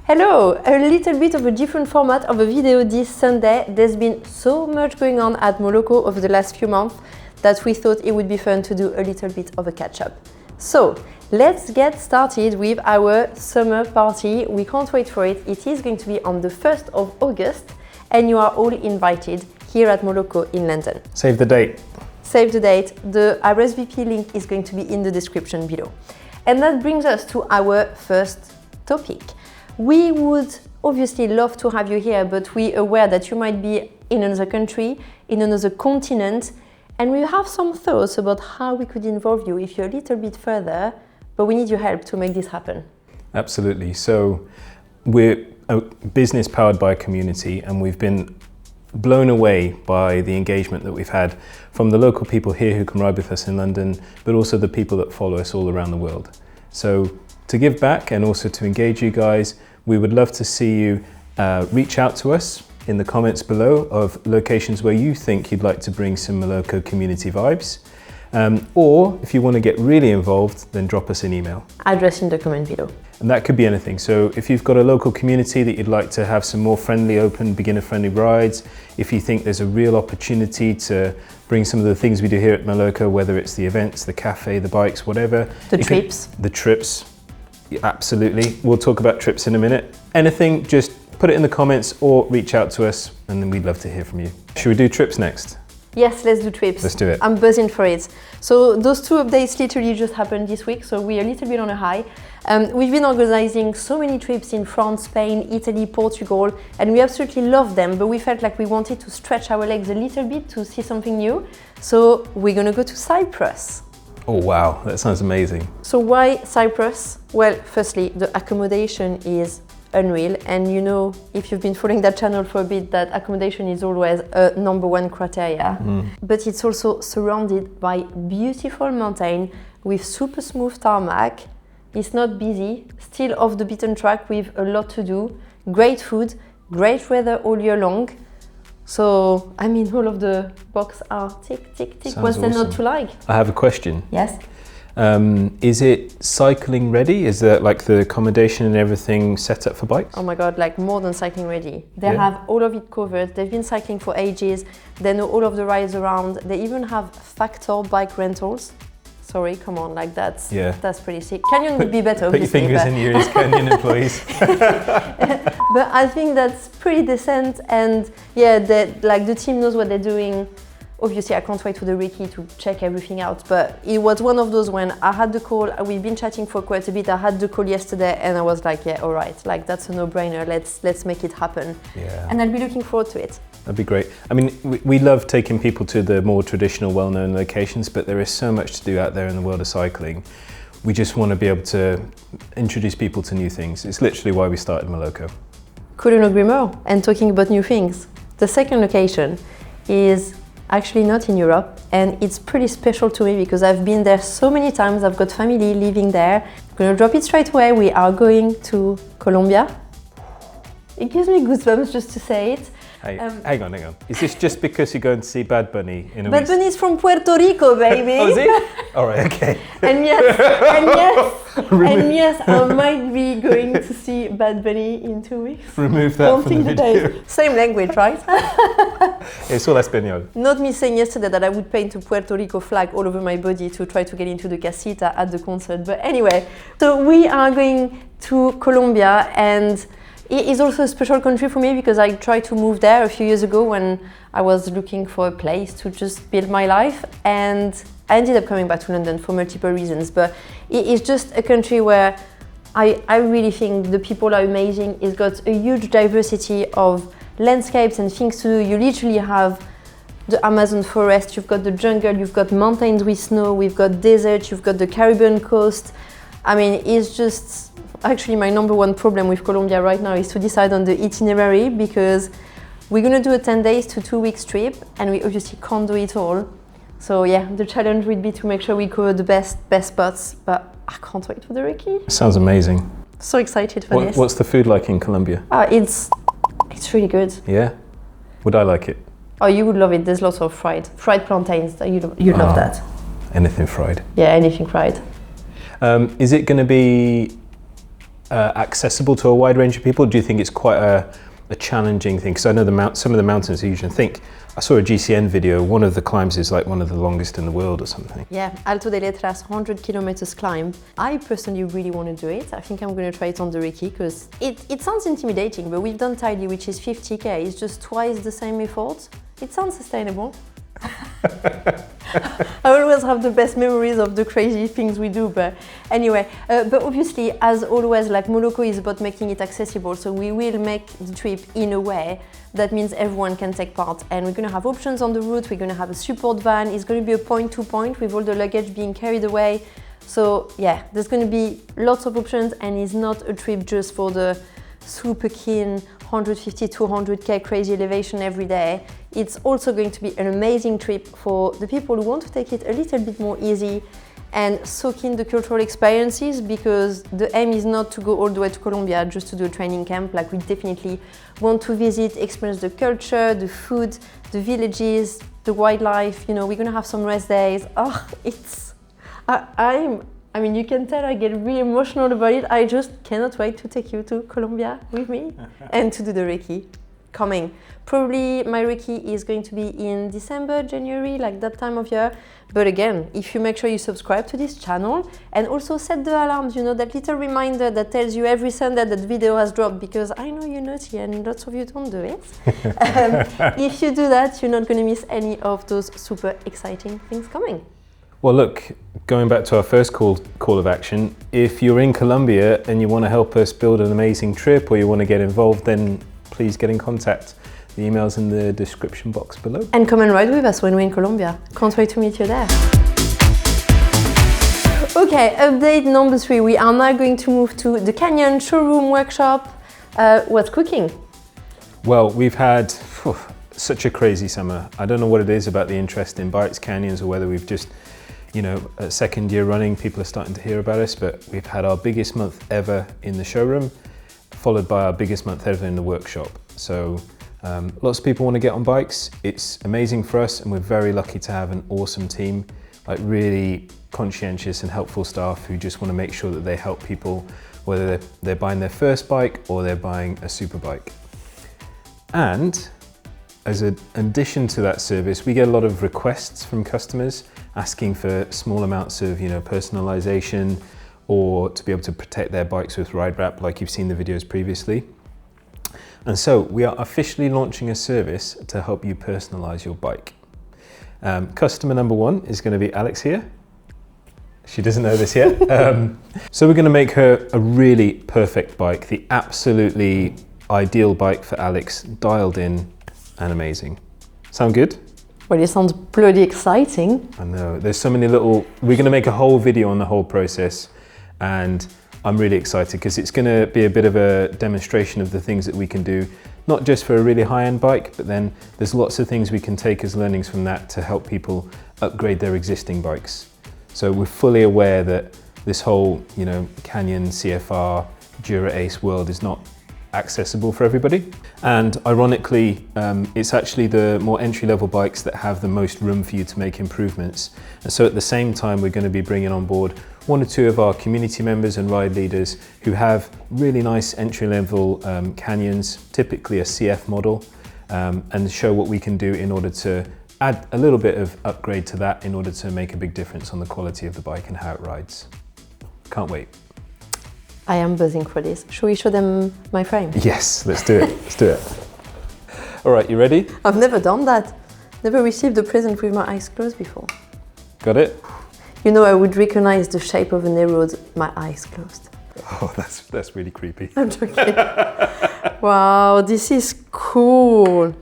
Hello! A little bit of a different format of a video this Sunday. There's been so much going on at Moloko over the last few months that we thought it would be fun to do a little bit of a catch-up. So, let's get started with our summer party. We can't wait for it. It is going to be on the 1st of August and you are all invited here at Moloko in London. Save the date. Save the date. The RSVP link is going to be in the description below. And that brings us to our first topic. We would obviously love to have you here, but we're aware that you might be in another country, in another continent, and we have some thoughts about how we could involve you if you're a little bit further, but we need your help to make this happen. Absolutely. So we're a business powered by a community, and we've been blown away by the engagement that we've had from the local people here who can ride with us in London, but also the people that follow us all around the world. So to give back and also to engage you guys, we would love to see you reach out to us in the comments below of locations where you think you'd like to bring some Moloko community vibes. Or if you want to get really involved, then drop us an email. Address in the comment below. And that could be anything. So if you've got a local community that you'd like to have some more friendly, open, beginner-friendly rides, if you think there's a real opportunity to bring some of the things we do here at Moloko, whether it's the events, the cafe, the bikes, whatever. The trips. The trips, absolutely. We'll talk about trips in a minute. Anything, just put it in the comments or reach out to us and then we'd love to hear from you. Should we do trips next? Yes, let's do trips. Let's do it. I'm buzzing for it. So those two updates literally just happened this week, so we're a little bit on a high. We've been organizing so many trips in France, Spain, Italy, Portugal, and we absolutely love them, but we felt like we wanted to stretch our legs a little bit to see something new. So we're gonna go to Cyprus. Oh wow, that sounds amazing. So why Cyprus? Well, firstly, the accommodation is unreal, and you know, if you've been following that channel for a bit, that accommodation is always a #1 criteria. But it's also surrounded by beautiful mountain with super smooth tarmac. It's not busy, still off the beaten track with a lot to do, great food, great weather all year long. So, I mean, all of the boxes are tick, tick, tick. What's there not to like? I have a question. Yes. Is it cycling ready? Is there like the accommodation and everything set up for bikes? Oh my God, like more than cycling ready. They have all of it covered. They've been cycling for ages. They know all of the rides around. They even have factor bike rentals. Sorry, come on, like that's pretty sick. Canyon would be better, obviously. Put your fingers in your ears, Canyon employees. But I think that's pretty decent, and yeah, like the team knows what they're doing. Obviously, I can't wait for the recce to check everything out, but it was one of those when I had the call, we've been chatting for quite a bit, I had the call yesterday and I was like, yeah, all right, like that's a no-brainer, let's make it happen. Yeah. And I'll be looking forward to it. That'd be great. I mean, we love taking people to the more traditional, well-known locations, but there is so much to do out there in the world of cycling. We just want to be able to introduce people to new things. It's literally why we started Moloko. Couldn't agree more. And talking about new things, the second location is actually not in Europe, and it's pretty special to me because I've been there so many times. I've got family living there. I'm gonna drop it straight away. We are going to Colombia. It gives me goosebumps just to say it. Hey, hang on. Is this just because you're going to see Bad Bunny in a week? Bad Bunny is from Puerto Rico, baby. Oh, is he? All right, okay. And yes, I might be going to see Bad Bunny in 2 weeks. Remove that from the video. Same language, right? Es solo español. Not me saying yesterday that I would paint a Puerto Rico flag all over my body to try to get into the casita at the concert. But anyway, so we are going to Colombia, and it is also a special country for me because I tried to move there a few years ago when I was looking for a place to just build my life, and I ended up coming back to London for multiple reasons, but it is just a country where I really think the people are amazing. It's got a huge diversity of landscapes and things to do. You literally have the Amazon forest, you've got the jungle, you've got mountains with snow, we've got desert, you've got the Caribbean coast. I mean, it's just actually my #1 problem with Colombia right now is to decide on the itinerary, because we're gonna do a 10 days to 2 weeks trip and we obviously can't do it all. So yeah, the challenge would be to make sure we cover the best spots, but I can't wait for the recce. Sounds amazing. So excited for this. What's the food like in Colombia? It's really good. Yeah? Would I like it? Oh, you would love it. There's lots of fried plantains. You'd love that. Anything fried. Yeah, anything fried. Is it going to be accessible to a wide range of people? Do you think it's quite a challenging thing? Because I know some of the mountains are huge, and I saw a GCN video, one of the climbs is like one of the longest in the world or something. Yeah, Alto de Letras, 100 kilometers climb. I personally really want to do it. I think I'm going to try it on the Reiki because it sounds intimidating, but we've done Tidy, which is 50k. It's just twice the same effort. It sounds sustainable. I always have the best memories of the crazy things we do, but anyway, but obviously, as always, like Moloko is about making it accessible, so we will make the trip in a way that means everyone can take part, and we're going to have options on the route. We're going to have a support van. It's going to be a point-to-point with all the luggage being carried away. So yeah, there's going to be lots of options, and it's not a trip just for the super keen 150, 200k crazy elevation every day. It's also going to be an amazing trip for the people who want to take it a little bit more easy and soak in the cultural experiences, because the aim is not to go all the way to Colombia just to do a training camp. Like, we definitely want to visit, experience the culture, the food, the villages, the wildlife. You know, we're gonna have some rest days. Oh, I mean, you can tell I get really emotional about it. I just cannot wait to take you to Colombia with me and to do the Reiki. Coming. Probably my Reiki is going to be in December, January, like that time of year. But again, if you make sure you subscribe to this channel and also set the alarms, you know, that little reminder that tells you every Sunday that video has dropped, because I know you're naughty and lots of you don't do it. If you do that, you're not going to miss any of those super exciting things coming. Well, look, going back to our first call of action, if you're in Colombia and you want to help us build an amazing trip, or you want to get involved, then please get in contact. The email's in the description box below. And come and ride with us when we're in Colombia. Can't wait to meet you there. Okay, update number 3. We are now going to move to the Canyon showroom workshop. What's cooking? Well, we've had such a crazy summer. I don't know what it is about the interest in bikes, canyons, or whether we've just, you know, a second year running, people are starting to hear about us, but we've had our biggest month ever in the showroom, followed by our biggest month ever in the workshop. So lots of people want to get on bikes. It's amazing for us, and we're very lucky to have an awesome team, like really conscientious and helpful staff who just want to make sure that they help people, whether they're buying their first bike or they're buying a super bike. And as an addition to that service, we get a lot of requests from customers asking for small amounts of, you know, personalization, or to be able to protect their bikes with ride wrap, like you've seen the videos previously. And so we are officially launching a service to help you personalize your bike. Customer number 1 is going to be Alex here. She doesn't know this yet. So we're going to make her a really perfect bike, the absolutely ideal bike for Alex, dialed in and amazing. Sound good? Well, it sounds bloody exciting. I know, there's so many we're going to make a whole video on the whole process, and I'm really excited because it's going to be a bit of a demonstration of the things that we can do, not just for a really high-end bike, but then there's lots of things we can take as learnings from that to help people upgrade their existing bikes. So we're fully aware that this whole, you know, Canyon, CFR, Dura Ace world is not accessible for everybody. And ironically, it's actually the more entry-level bikes that have the most room for you to make improvements. And so at the same time, we're going to be bringing on board 1 or 2 of our community members and ride leaders who have really nice entry-level Canyons, typically a CF model, and show what we can do in order to add a little bit of upgrade to that in order to make a big difference on the quality of the bike and how it rides. Can't wait. I am buzzing for this. Shall we show them my frame? Yes, let's do it. Let's do it. All right, you ready? I've never done that. Never received a present with my eyes closed before. Got it? You know, I would recognize the shape of an arrow with my eyes closed. Oh, that's really creepy. I'm joking. Wow, this is cool.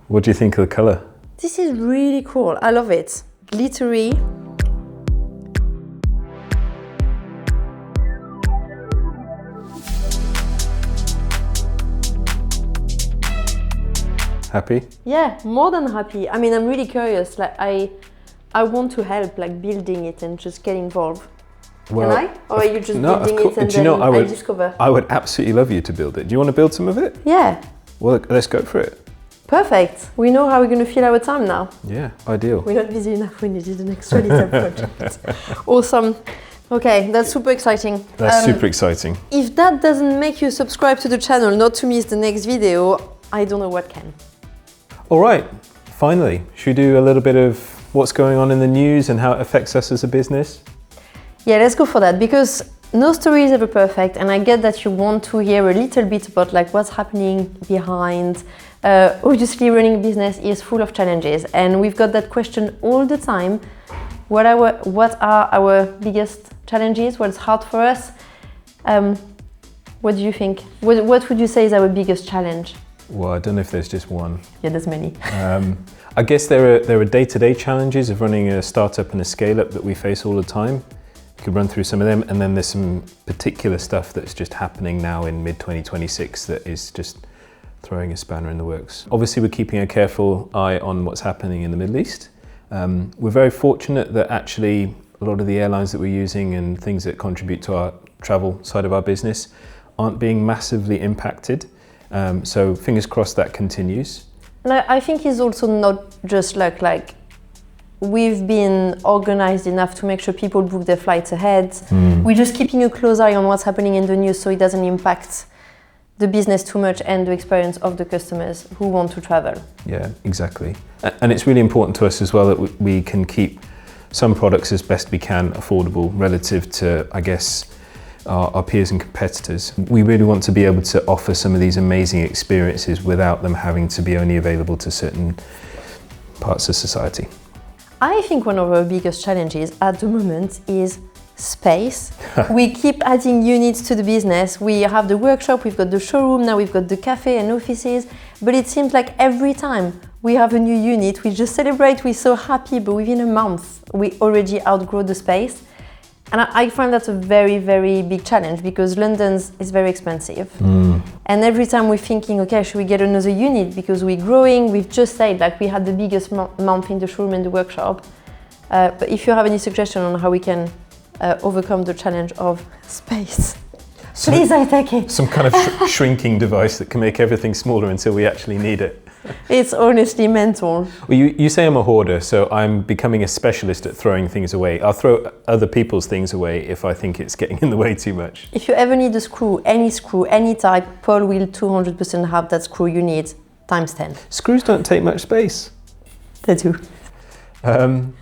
What do you think of the color? This is really cool. I love it. Glittery. Happy? Yeah, more than happy. I mean, I'm really curious. Like, I want to help, like, building it and just get involved. Well, can I? Or are you just building it and then I discover? I would absolutely love you to build it. Do you want to build some of it? Yeah. Well, let's go for it. Perfect. We know how we're going to fill our time now. Yeah, ideal. We're not busy enough. We needed an extra little project. Awesome. Okay, that's super exciting. That's super exciting. If that doesn't make you subscribe to the channel, not to miss the next video, I don't know what can. All right, finally, should we do a little bit of what's going on in the news and how it affects us as a business? Yeah, let's go for that, because no story is ever perfect, and I get that you want to hear a little bit about like what's happening behind. Obviously, running a business is full of challenges, and we've got that question all the time. What are our biggest challenges? What's hard for us? What do you think? What would you say is our biggest challenge? Well, I don't know if there's just one. Yeah, there's many. I guess there are day-to-day challenges of running a startup and a scale-up that we face all the time. We could run through some of them, and then there's some particular stuff that's just happening now in mid-2026 that is just throwing a spanner in the works. Obviously, we're keeping a careful eye on what's happening in the Middle East. We're very fortunate that actually a lot of the airlines that we're using and things that contribute to our travel side of our business aren't being massively impacted. So fingers crossed that continues. And I think it's also not just like we've been organized enough to make sure people book their flights ahead. We're just keeping a close eye on what's happening in the news so it doesn't impact the business too much and the experience of the customers who want to travel. Yeah, exactly. And it's really important to us as well that we can keep some products as best we can affordable relative to, I guess, our peers and competitors. We really want to be able to offer some of these amazing experiences without them having to be only available to certain parts of society. I think one of our biggest challenges at the moment is space. We keep adding units to the business. We have the workshop, we've got the showroom, now we've got the cafe and offices, but it seems like every time we have a new unit, we just celebrate, we're so happy, but within a month, we already outgrow the space. And I find that's a very, very big challenge because London's is very expensive. And every time we're thinking, okay, should we get another unit because we're growing? We've just said like we had the biggest month in the showroom and the workshop. But if you have any suggestion on how we can overcome the challenge of space, please, I take it. Some kind of shrinking device that can make everything smaller until we actually need it. It's honestly mental. Well, you say I'm a hoarder, so I'm becoming a specialist at throwing things away. I'll throw other people's things away if I think it's getting in the way too much. If you ever need a screw, any type, Paul will 200% have that screw you need, times 10. Screws don't take much space. They do. So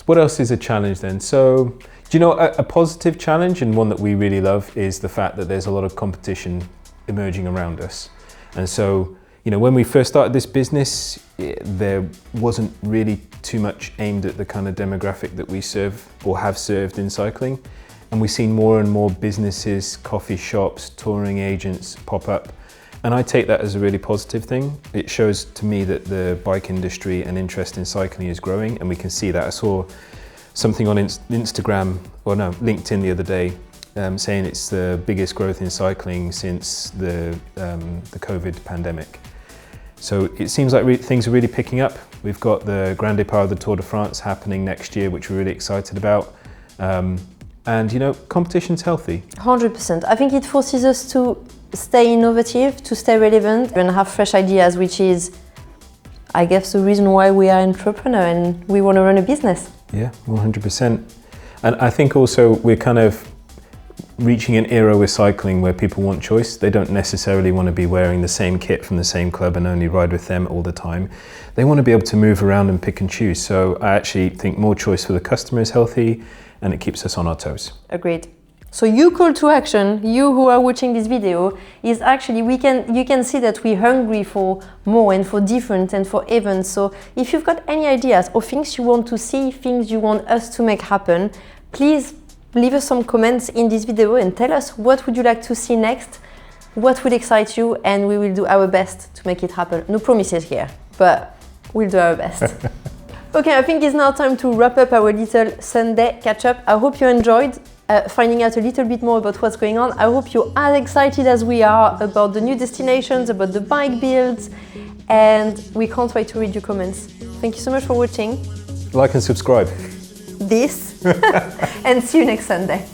what else is a challenge then? So, do you know, a positive challenge and one that we really love is the fact that there's a lot of competition emerging around us. And so, you know, when we first started this business, there wasn't really too much aimed at the kind of demographic that we serve or have served in cycling. And we've seen more and more businesses, coffee shops, touring agents pop up. And I take that as a really positive thing. It shows to me that the bike industry and interest in cycling is growing, and we can see that. I saw something on LinkedIn the other day saying it's the biggest growth in cycling since the COVID pandemic. So it seems like things are really picking up. We've got the Grand Départ of the Tour de France happening next year, which we're really excited about. And you know, competition's healthy. 100%. I think it forces us to stay innovative, to stay relevant, and have fresh ideas, which is, I guess, the reason why we are entrepreneur and we want to run a business. Yeah, 100%. And I think also we're kind of reaching an era with cycling where people want choice. They don't necessarily want to be wearing the same kit from the same club and only ride with them all the time. They want to be able to move around and pick and choose. So I actually think more choice for the customer is healthy and it keeps us on our toes. Agreed. So your call to action, you who are watching this video, is actually you can see that we're hungry for more and for different and for events. So if you've got any ideas or things you want to see, things you want us to make happen, please leave us some comments in this video and tell us what would you like to see next, what would excite you, and we will do our best to make it happen. No promises here, but we'll do our best. Okay, I think it's now time to wrap up our little Sunday catch-up. I hope you enjoyed finding out a little bit more about what's going on. I hope you're as excited as we are about the new destinations, about the bike builds, and we can't wait to read your comments. Thank you so much for watching. Like and subscribe. This, and see you next Sunday.